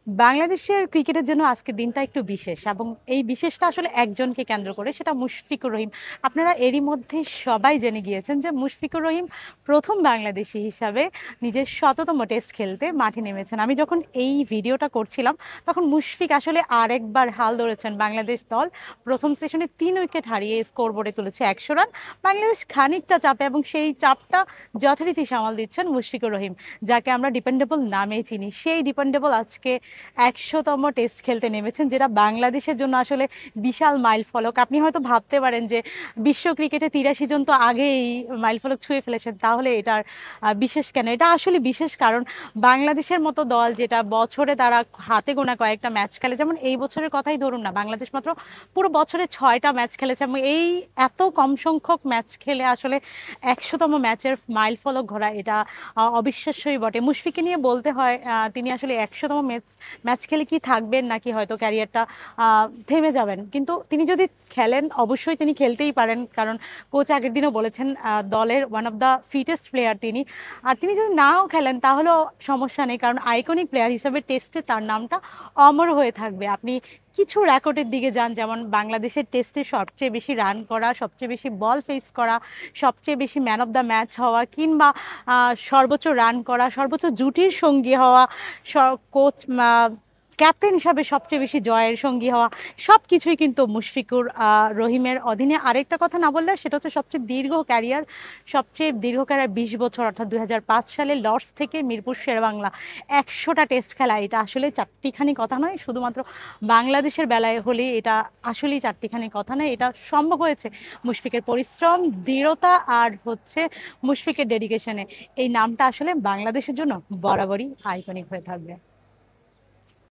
বাংলাদেশের ক্রিকেটের জন্য আজকের দিনটা একটু বিশেষ এবং এই বিশেষটা আসলে একজনকে কেন্দ্র করে, সেটা মুশফিকুর রহিম। আপনারা এরই মধ্যে সবাই জেনে গিয়েছেন যে মুশফিকুর রহিম প্রথম বাংলাদেশি হিসাবে নিজের শততম টেস্ট খেলতে মাঠে নেমেছেন। আমি যখন এই ভিডিওটা করছিলাম তখন মুশফিক আসলে আরেকবার হাল ধরেছেন। বাংলাদেশ দল প্রথম সেশনে 3 উইকেট হারিয়ে স্কোরবোর্ডে তুলেছে 100 রান। বাংলাদেশ খানিকটা চাপে এবং সেই চাপটা যথারীতি সামাল দিচ্ছেন মুশফিকুর রহিম, যাকে আমরা ডিপেন্ডেবল নামেই চিনি। সেই ডিপেন্ডেবল আজকে 100তম টেস্ট খেলতে নেমেছেন, যেটা বাংলাদেশের জন্য আসলে বিশাল মাইল ফলক। আপনি হয়তো ভাবতে পারেন যে বিশ্ব ক্রিকেটে 83 জন তো আগেই মাইল ফলক ছুঁয়ে ফেলেছেন, তাহলে এটার বিশেষ কেন? এটা আসলে বিশেষ কারণ বাংলাদেশের মতো দল যেটা বছরে তারা হাতে গোনা কয়েকটা ম্যাচ খেলে, যেমন এই বছরের কথাই ধরুন না, বাংলাদেশ মাত্র পুরো বছরে 6টা ম্যাচ খেলেছে এবং এই এত কম সংখ্যক ম্যাচ খেলে আসলে 100তম ম্যাচের মাইল ফলক ঘোরা, এটা অবিশ্বাস্যই বটে। মুশফিককে নিয়ে বলতে হয় তিনি আসলে 100তম ম্যাচ খেলে কি থাকবেন নাকি হয়তো ক্যারিয়ারটা থেমে যাবেন, কিন্তু তিনি যদি খেলেন অবশ্যই তিনি খেলতেই পারেন, কারণ কোচ আগের দিনও বলেছেন দলের one of the fittest player তিনি। আর তিনি যদি নাও খেলেন তাহলেও সমস্যা নেই, কারণ আইকনিক প্লেয়ার হিসেবে টেস্টে তার নামটা অমর হয়ে থাকবে। আপনি কিছু রেকর্ডের দিকে যান, যেমন বাংলাদেশের টেস্টে সবচেয়ে বেশি রান করা, সবচেয়ে বেশি বল ফেস করা, সবচেয়ে বেশি ম্যান অফ দ্য ম্যাচ হওয়া, কিংবা সর্বোচ্চ রান করা, সর্বোচ্চ জুটির সঙ্গী হওয়া, কোচ ক্যাপ্টেন হিসাবে সবচেয়ে বেশি জয়ের সঙ্গী হওয়া, সব কিছুই কিন্তু মুশফিকুর রহিমের অধীনে। আরেকটা কথা না বললে, সেটা হচ্ছে সবচেয়ে দীর্ঘ ক্যারিয়ার। সবচেয়ে দীর্ঘ ক্যারিয়ার 20 বছর, অর্থাৎ 2005 সালে লর্ডস থেকে মিরপুর শেরেবাংলা 100টা টেস্ট খেলা। এটা আসলে চারটিখানি কথা নয়, শুধুমাত্র বাংলাদেশের বেলায় হলে এটা আসলেই চারটিখানি কথা নয়। এটা সম্ভব হয়েছে মুশফিকের পরিশ্রম, দৃঢ়তা আর হচ্ছে মুশফিকের ডেডিকেশনে। এই নামটা আসলে বাংলাদেশের জন্য বরাবরই আইকনিক হয়ে থাকবে।